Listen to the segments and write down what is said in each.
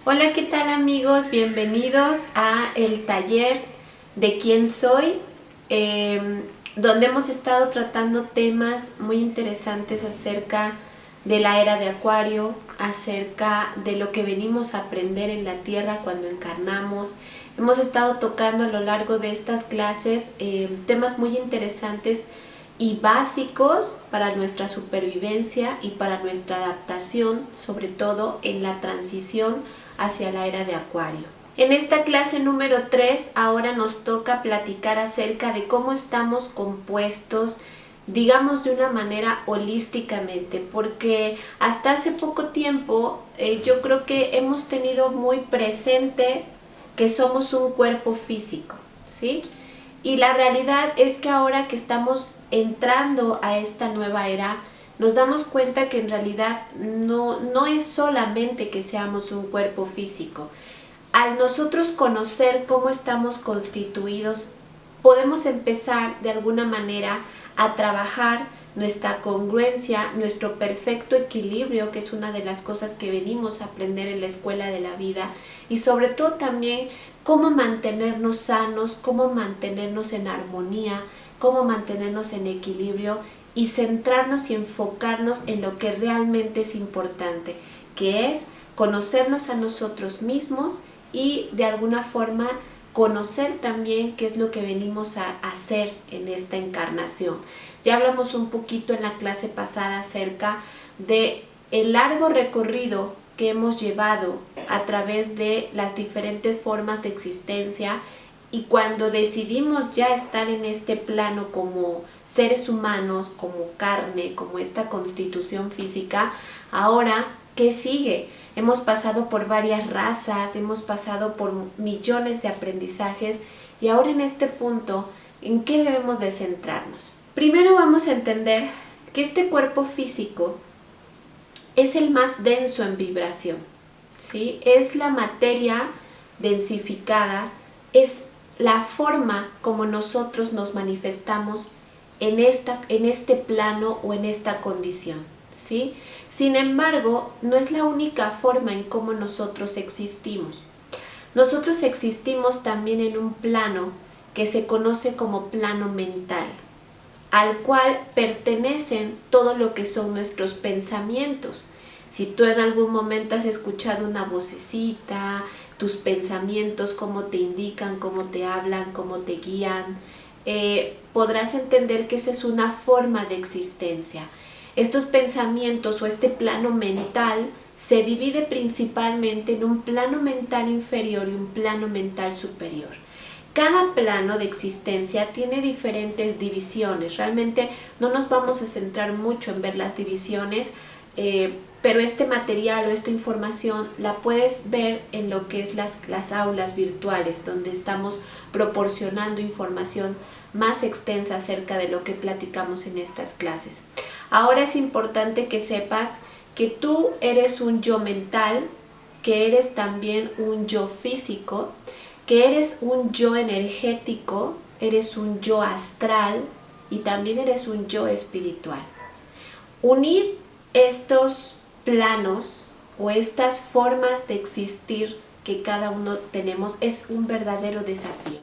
Hola, ¿qué tal amigos? Bienvenidos a el taller de quién soy, donde hemos estado tratando temas muy interesantes acerca de la era de Acuario, acerca de lo que venimos a aprender en la Tierra cuando encarnamos. Hemos estado tocando a lo largo de estas clases temas muy interesantes y básicos para nuestra supervivencia y para nuestra adaptación, sobre todo en la transición hacia la era de Acuario. En esta clase número 3 ahora nos toca platicar acerca de cómo estamos compuestos, digamos de una manera holísticamente, porque hasta hace poco tiempo yo creo que hemos tenido muy presente que somos un cuerpo físico, ¿sí? Y la realidad es que ahora que estamos entrando a esta nueva era, nos damos cuenta que en realidad no es solamente que seamos un cuerpo físico. Al nosotros conocer cómo estamos constituidos, podemos empezar de alguna manera a trabajar nuestra congruencia, nuestro perfecto equilibrio, que es una de las cosas que venimos a aprender en la escuela de la vida, y sobre todo también cómo mantenernos sanos, cómo mantenernos en armonía, cómo mantenernos en equilibrio y centrarnos y enfocarnos en lo que realmente es importante, que es conocernos a nosotros mismos y de alguna forma conocer también qué es lo que venimos a hacer en esta encarnación. Ya hablamos un poquito en la clase pasada acerca de el largo recorrido que hemos llevado a través de las diferentes formas de existencia, y cuando decidimos ya estar en este plano como seres humanos, como carne, como esta constitución física, ahora, ¿qué sigue? Hemos pasado por varias razas, hemos pasado por millones de aprendizajes, y ahora en este punto, ¿en qué debemos de centrarnos? Primero vamos a entender que este cuerpo físico es el más denso en vibración, ¿sí? Es la materia densificada, es la forma como nosotros nos manifestamos en este plano o en esta condición, ¿sí? Sin embargo, no es la única forma en cómo nosotros existimos. Nosotros existimos también en un plano que se conoce como plano mental, al cual pertenecen todo lo que son nuestros pensamientos. Si tú en algún momento has escuchado una vocecita, tus pensamientos, cómo te indican, cómo te hablan, cómo te guían, podrás entender que esa es una forma de existencia. Estos pensamientos o este plano mental se divide principalmente en un plano mental inferior y un plano mental superior. Cada plano de existencia tiene diferentes divisiones. Realmente no nos vamos a centrar mucho en ver las divisiones, pero este material o esta información la puedes ver en lo que es las aulas virtuales, donde estamos proporcionando información más extensa acerca de lo que platicamos en estas clases. Ahora es importante que sepas que tú eres un yo mental, que eres también un yo físico, que eres un yo energético, eres un yo astral y también eres un yo espiritual. Unir estos planos o estas formas de existir que cada uno tenemos es un verdadero desafío.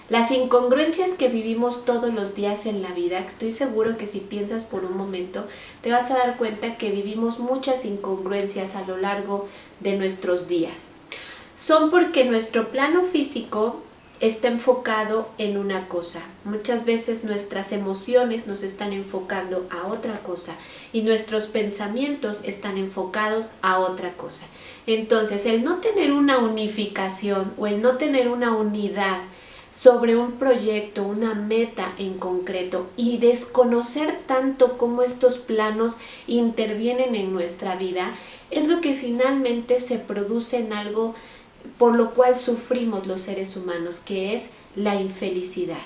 Las incongruencias que vivimos todos los días en la vida, estoy seguro que si piensas por un momento, te vas a dar cuenta que vivimos muchas incongruencias a lo largo de nuestros días. Son porque nuestro plano físico está enfocado en una cosa. Muchas veces nuestras emociones nos están enfocando a otra cosa y nuestros pensamientos están enfocados a otra cosa. Entonces, el no tener una unificación o el no tener una unidad sobre un proyecto, una meta en concreto, y desconocer tanto cómo estos planos intervienen en nuestra vida, es lo que finalmente se produce en algo por lo cual sufrimos los seres humanos, que es la infelicidad.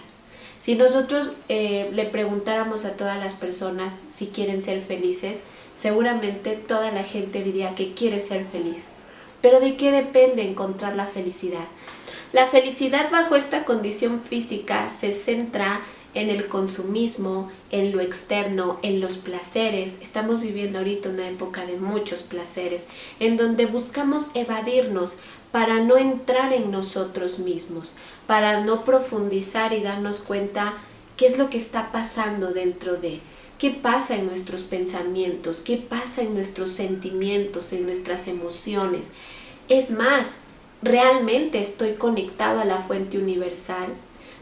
Si nosotros le preguntáramos a todas las personas si quieren ser felices, seguramente toda la gente diría que quiere ser feliz. Pero ¿de qué depende encontrar la felicidad? La felicidad bajo esta condición física se centra en el consumismo, en lo externo, en los placeres. Estamos viviendo ahorita una época de muchos placeres, en donde buscamos evadirnos para no entrar en nosotros mismos, para no profundizar y darnos cuenta qué es lo que está pasando dentro de, qué pasa en nuestros pensamientos, qué pasa en nuestros sentimientos, en nuestras emociones. Es más, ¿realmente estoy conectado a la fuente universal?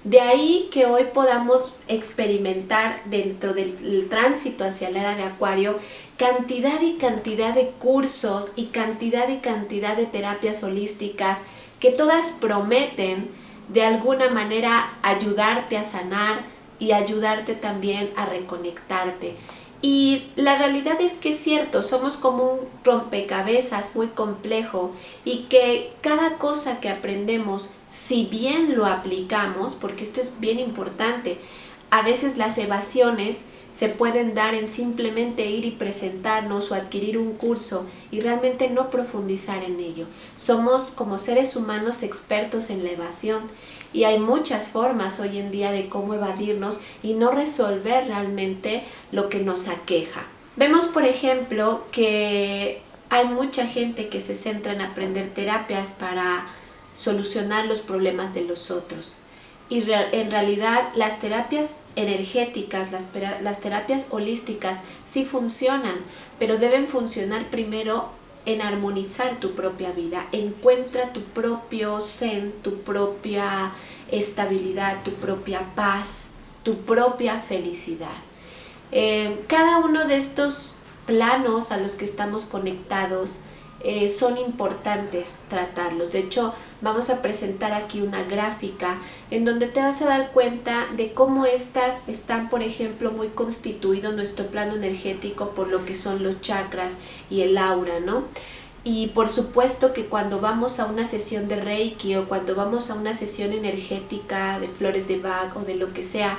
De ahí que hoy podamos experimentar dentro del tránsito hacia la era de Acuario cantidad y cantidad de cursos y cantidad de terapias holísticas que todas prometen de alguna manera ayudarte a sanar y ayudarte también a reconectarte. Y la realidad es que es cierto, somos como un rompecabezas muy complejo y que cada cosa que aprendemos, si bien lo aplicamos, porque esto es bien importante, a veces las evasiones se pueden dar en simplemente ir y presentarnos o adquirir un curso y realmente no profundizar en ello. Somos como seres humanos expertos en la evasión y hay muchas formas hoy en día de cómo evadirnos y no resolver realmente lo que nos aqueja. Vemos, por ejemplo, que hay mucha gente que se centra en aprender terapias para solucionar los problemas de los otros. Y en realidad las terapias energéticas, las terapias holísticas sí funcionan, pero deben funcionar primero en armonizar tu propia vida. Encuentra tu propio zen, tu propia estabilidad, tu propia paz, tu propia felicidad. Cada uno de estos planos a los que estamos conectados son importantes tratarlos. De hecho, vamos a presentar aquí una gráfica en donde te vas a dar cuenta de cómo estas están, por ejemplo, muy constituido nuestro plano energético por lo que son los chakras y el aura, ¿no? Y por supuesto que cuando vamos a una sesión de Reiki o cuando vamos a una sesión energética de flores de Bach o de lo que sea,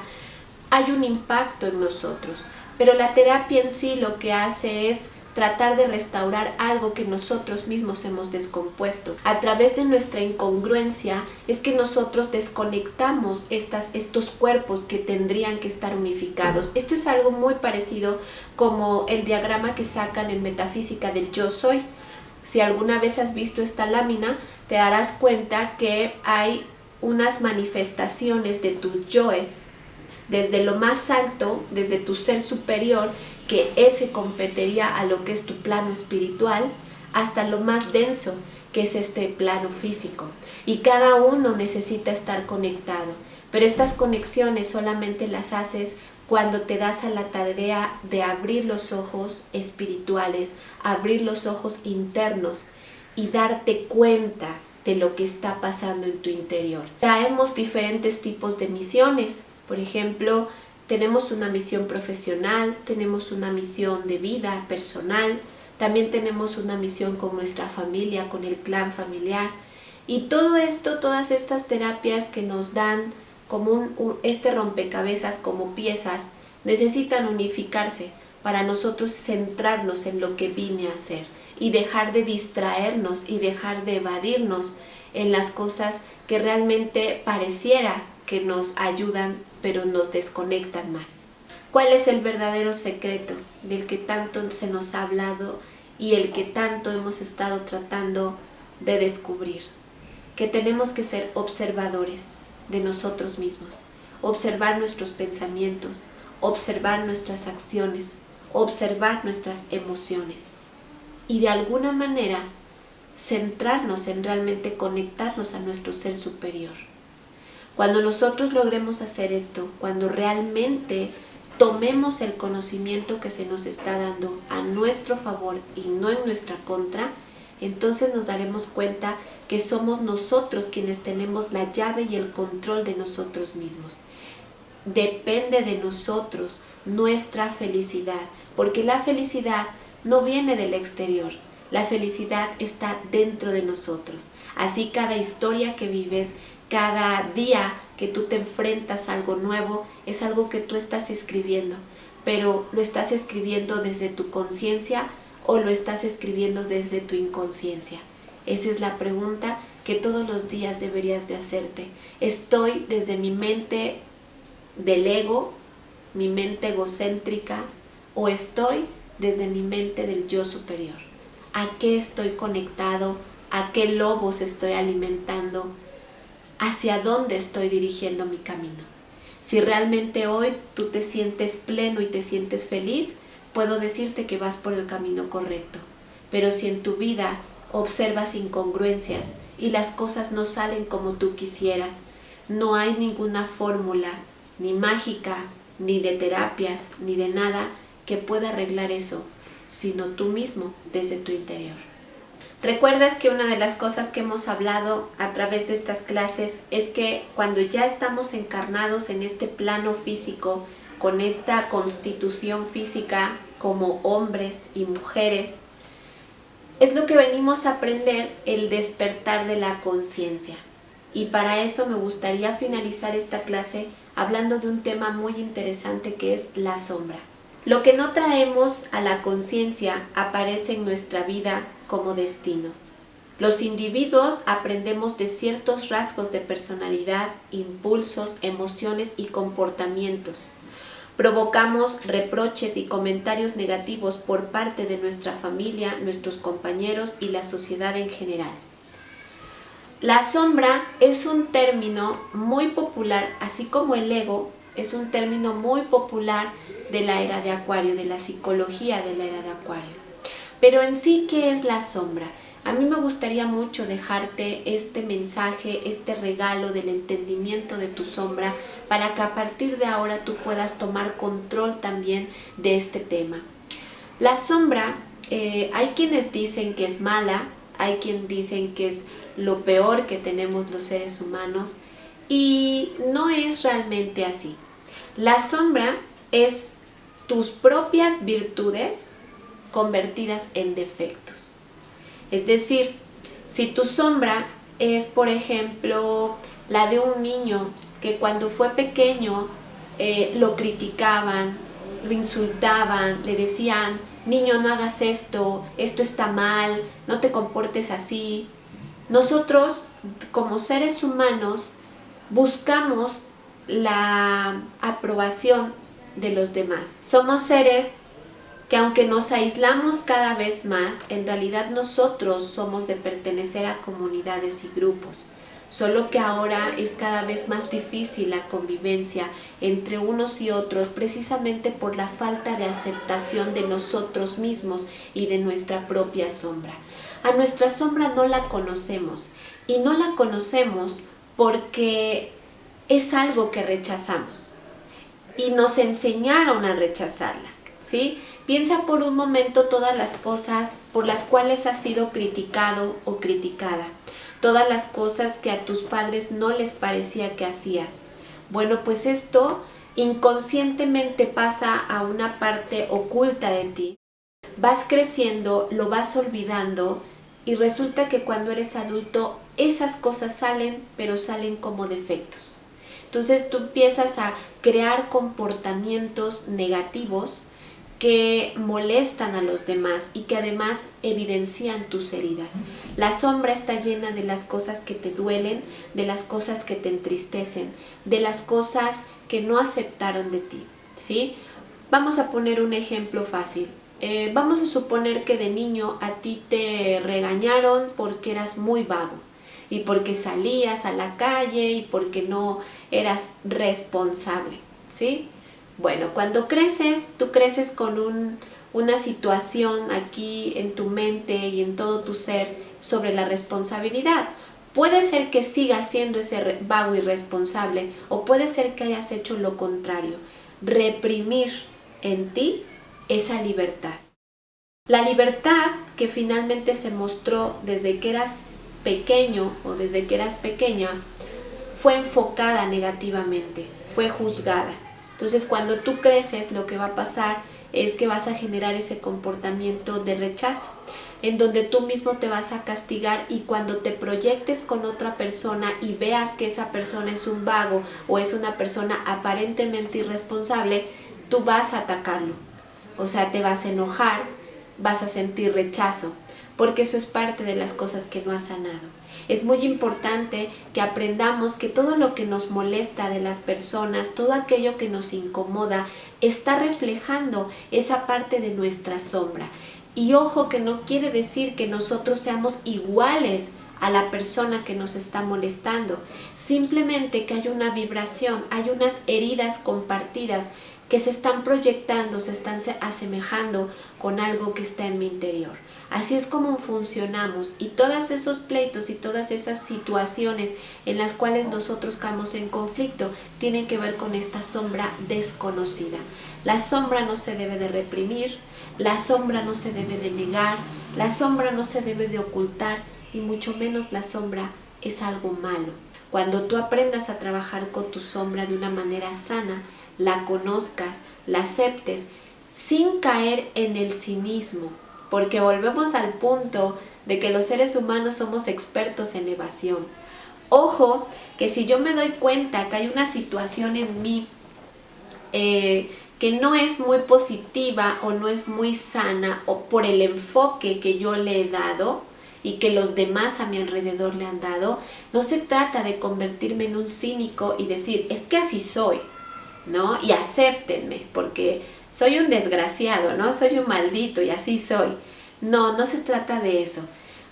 hay un impacto en nosotros. Pero la terapia en sí lo que hace es tratar de restaurar algo que nosotros mismos hemos descompuesto. A través de nuestra incongruencia es que nosotros desconectamos estos cuerpos que tendrían que estar unificados. Esto es algo muy parecido como el diagrama que sacan en metafísica del yo soy. Si alguna vez has visto esta lámina, te darás cuenta que hay unas manifestaciones de tus yoes, desde lo más alto, desde tu ser superior, que ese competiría a lo que es tu plano espiritual, hasta lo más denso, que es este plano físico. Y cada uno necesita estar conectado, pero estas conexiones solamente las haces cuando te das a la tarea de abrir los ojos espirituales, abrir los ojos internos y darte cuenta de lo que está pasando en tu interior. Traemos diferentes tipos de misiones. Por ejemplo, tenemos una misión profesional, tenemos una misión de vida personal, también tenemos una misión con nuestra familia, con el clan familiar. Y todo esto, todas estas terapias que nos dan como este rompecabezas, como piezas, necesitan unificarse para nosotros centrarnos en lo que vine a hacer y dejar de distraernos y dejar de evadirnos en las cosas que realmente pareciera que nos ayudan, pero nos desconectan más. ¿Cuál es el verdadero secreto del que tanto se nos ha hablado y el que tanto hemos estado tratando de descubrir? Que tenemos que ser observadores de nosotros mismos, observar nuestros pensamientos, observar nuestras acciones, observar nuestras emociones y de alguna manera centrarnos en realmente conectarnos a nuestro ser superior. Cuando nosotros logremos hacer esto, cuando realmente tomemos el conocimiento que se nos está dando a nuestro favor y no en nuestra contra, entonces nos daremos cuenta que somos nosotros quienes tenemos la llave y el control de nosotros mismos. Depende de nosotros nuestra felicidad, porque la felicidad no viene del exterior, la felicidad está dentro de nosotros. Así cada historia que vives, cada día que tú te enfrentas a algo nuevo, es algo que tú estás escribiendo, pero ¿lo estás escribiendo desde tu conciencia o lo estás escribiendo desde tu inconsciencia? Esa es la pregunta que todos los días deberías de hacerte. ¿Estoy desde mi mente del ego, mi mente egocéntrica, o estoy desde mi mente del yo superior? ¿A qué estoy conectado? ¿A qué lobos estoy alimentando? ¿Hacia dónde estoy dirigiendo mi camino? Si realmente hoy tú te sientes pleno y te sientes feliz, puedo decirte que vas por el camino correcto. Pero si en tu vida observas incongruencias y las cosas no salen como tú quisieras, no hay ninguna fórmula, ni mágica, ni de terapias, ni de nada que pueda arreglar eso, sino tú mismo desde tu interior. ¿Recuerdas que una de las cosas que hemos hablado a través de estas clases es que cuando ya estamos encarnados en este plano físico, con esta constitución física como hombres y mujeres, es lo que venimos a aprender, el despertar de la conciencia? Y para eso me gustaría finalizar esta clase hablando de un tema muy interesante que es la sombra. Lo que no traemos a la conciencia aparece en nuestra vida como destino. Los individuos aprendemos de ciertos rasgos de personalidad, impulsos, emociones y comportamientos. Provocamos reproches y comentarios negativos por parte de nuestra familia, nuestros compañeros y la sociedad en general. La sombra es un término muy popular, así como el ego es un término muy popular de la era de Acuario, de la psicología de la era de Acuario. Pero en sí, ¿qué es la sombra? A mí me gustaría mucho dejarte este mensaje, este regalo del entendimiento de tu sombra, para que a partir de ahora tú puedas tomar control también de este tema. La sombra, hay quienes dicen que es mala, hay quienes dicen que es lo peor que tenemos los seres humanos, y no es realmente así. La sombra es tus propias virtudes convertidas en defectos. Es decir, si tu sombra es, por ejemplo, la de un niño que cuando fue pequeño lo criticaban, lo insultaban, le decían: niño, no hagas esto, esto está mal, no te comportes así. Nosotros, como seres humanos, buscamos la aprobación de los demás. Somos seres que, aunque nos aislamos cada vez más, en realidad nosotros somos de pertenecer a comunidades y grupos. Solo que ahora es cada vez más difícil la convivencia entre unos y otros, precisamente por la falta de aceptación de nosotros mismos y de nuestra propia sombra. A nuestra sombra no la conocemos, y no la conocemos porque es algo que rechazamos y nos enseñaron a rechazarla, ¿sí? Piensa por un momento todas las cosas por las cuales has sido criticado o criticada, todas las cosas que a tus padres no les parecía que hacías. Bueno, pues esto inconscientemente pasa a una parte oculta de ti. Vas creciendo, lo vas olvidando, y resulta que cuando eres adulto esas cosas salen, pero salen como defectos. Entonces tú empiezas a crear comportamientos negativos que molestan a los demás y que además evidencian tus heridas. La sombra está llena de las cosas que te duelen, de las cosas que te entristecen, de las cosas que no aceptaron de ti, ¿sí? Vamos a poner un ejemplo fácil. Vamos a suponer que de niño a ti te regañaron porque eras muy vago y porque salías a la calle y porque no eras responsable, ¿sí? Bueno, cuando creces, tú creces con una situación aquí en tu mente y en todo tu ser sobre la responsabilidad. Puede ser que sigas siendo ese vago irresponsable, o puede ser que hayas hecho lo contrario, reprimir en ti esa libertad. La libertad que finalmente se mostró desde que eras pequeño o desde que eras pequeña fue enfocada negativamente, fue juzgada. Entonces, cuando tú creces, lo que va a pasar es que vas a generar ese comportamiento de rechazo, en donde tú mismo te vas a castigar, y cuando te proyectes con otra persona y veas que esa persona es un vago o es una persona aparentemente irresponsable, tú vas a atacarlo. O sea, te vas a enojar, vas a sentir rechazo, porque eso es parte de las cosas que no has sanado. Es muy importante que aprendamos que todo lo que nos molesta de las personas, todo aquello que nos incomoda, está reflejando esa parte de nuestra sombra. Y ojo, que no quiere decir que nosotros seamos iguales a la persona que nos está molestando. Simplemente que hay una vibración, hay unas heridas compartidas que se están proyectando, se están asemejando con algo que está en mi interior. Así es como funcionamos, y todos esos pleitos y todas esas situaciones en las cuales nosotros caemos en conflicto tienen que ver con esta sombra desconocida. La sombra no se debe de reprimir, la sombra no se debe de negar, la sombra no se debe de ocultar, y mucho menos la sombra es algo malo. Cuando tú aprendas a trabajar con tu sombra de una manera sana, la conozcas, la aceptes, sin caer en el cinismo, porque volvemos al punto de que los seres humanos somos expertos en evasión. Ojo, que si yo me doy cuenta que hay una situación en mí que no es muy positiva o no es muy sana, o por el enfoque que yo le he dado y que los demás a mi alrededor le han dado, no se trata de convertirme en un cínico y decir, es que así soy, ¿no? Y acéptenme, porque soy un desgraciado, ¿no? Soy un maldito y así soy. No, no se trata de eso.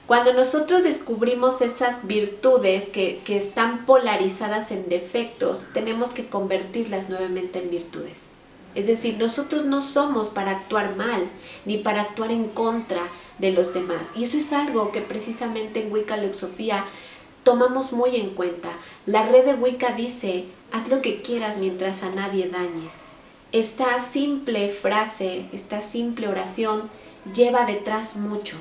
Cuando nosotros descubrimos esas virtudes que están polarizadas en defectos, tenemos que convertirlas nuevamente en virtudes. Es decir, nosotros no somos para actuar mal, ni para actuar en contra de los demás. Y eso es algo que precisamente en Wicca Luxofía tomamos muy en cuenta. La red de Wicca dice, haz lo que quieras mientras a nadie dañes. Esta simple frase, esta simple oración lleva detrás mucho.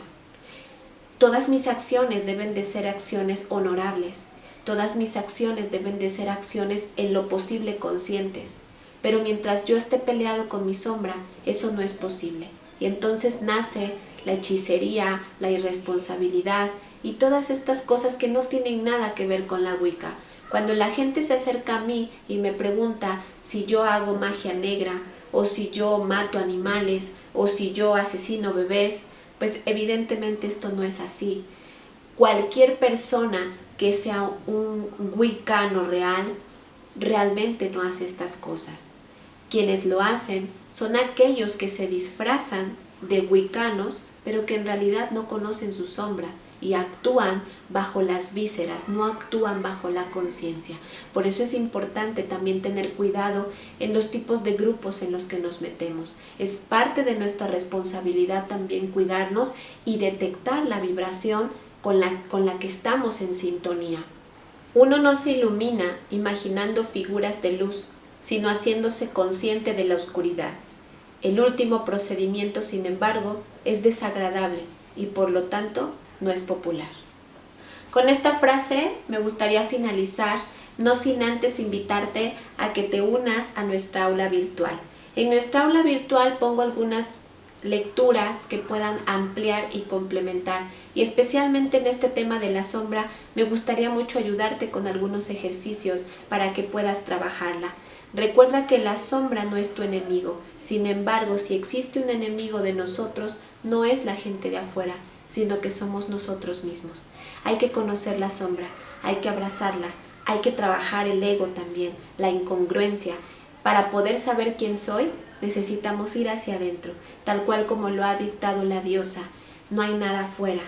Todas mis acciones deben de ser acciones honorables. Todas mis acciones deben de ser acciones en lo posible conscientes. Pero mientras yo esté peleado con mi sombra, eso no es posible. Y entonces nace la hechicería, la irresponsabilidad y todas estas cosas que no tienen nada que ver con la Wicca. Cuando la gente se acerca a mí y me pregunta si yo hago magia negra, o si yo mato animales, o si yo asesino bebés, pues evidentemente esto no es así. Cualquier persona que sea un wiccano real, realmente no hace estas cosas. Quienes lo hacen son aquellos que se disfrazan de wiccanos, pero que en realidad no conocen su sombra y actúan bajo las vísceras, no actúan bajo la conciencia. Por eso es importante también tener cuidado en los tipos de grupos en los que nos metemos. Es parte de nuestra responsabilidad también cuidarnos y detectar la vibración con la que estamos en sintonía. Uno no se ilumina imaginando figuras de luz, sino haciéndose consciente de la oscuridad. El último procedimiento, sin embargo, es desagradable y por lo tanto no es popular. Con esta frase me gustaría finalizar, no sin antes invitarte a que te unas a nuestra aula virtual. En nuestra aula virtual pongo algunas lecturas que puedan ampliar y complementar, y especialmente en este tema de la sombra me gustaría mucho ayudarte con algunos ejercicios para que puedas trabajarla. Recuerda que la sombra no es tu enemigo. Sin embargo, si existe un enemigo de nosotros, no es la gente de afuera, sino que somos nosotros mismos. Hay que conocer la sombra, hay que abrazarla, hay que trabajar el ego también, la incongruencia. Para poder saber quién soy, necesitamos ir hacia adentro, tal cual como lo ha dictado la diosa. No hay nada afuera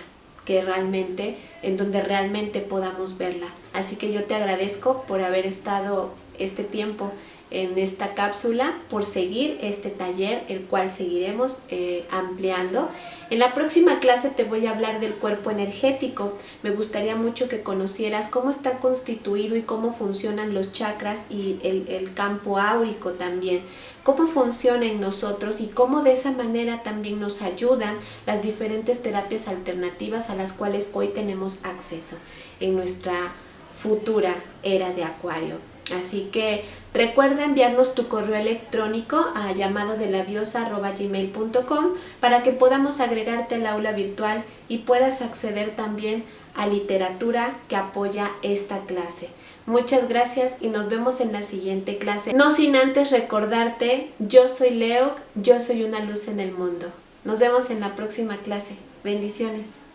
en donde realmente podamos verla. Así que yo te agradezco por haber estado este tiempo en esta cápsula, por seguir este taller, el cual seguiremos ampliando. En la próxima clase te voy a hablar del cuerpo energético. Me gustaría mucho que conocieras cómo está constituido y cómo funcionan los chakras y el campo áurico también, cómo funciona en nosotros y cómo de esa manera también nos ayudan las diferentes terapias alternativas a las cuales hoy tenemos acceso en nuestra futura era de Acuario. Así que recuerda enviarnos tu correo electrónico a llamadodeladiosa@gmail.com para que podamos agregarte al aula virtual y puedas acceder también a literatura que apoya esta clase. Muchas gracias y nos vemos en la siguiente clase. No sin antes recordarte, yo soy Leo, yo soy una luz en el mundo. Nos vemos en la próxima clase. Bendiciones.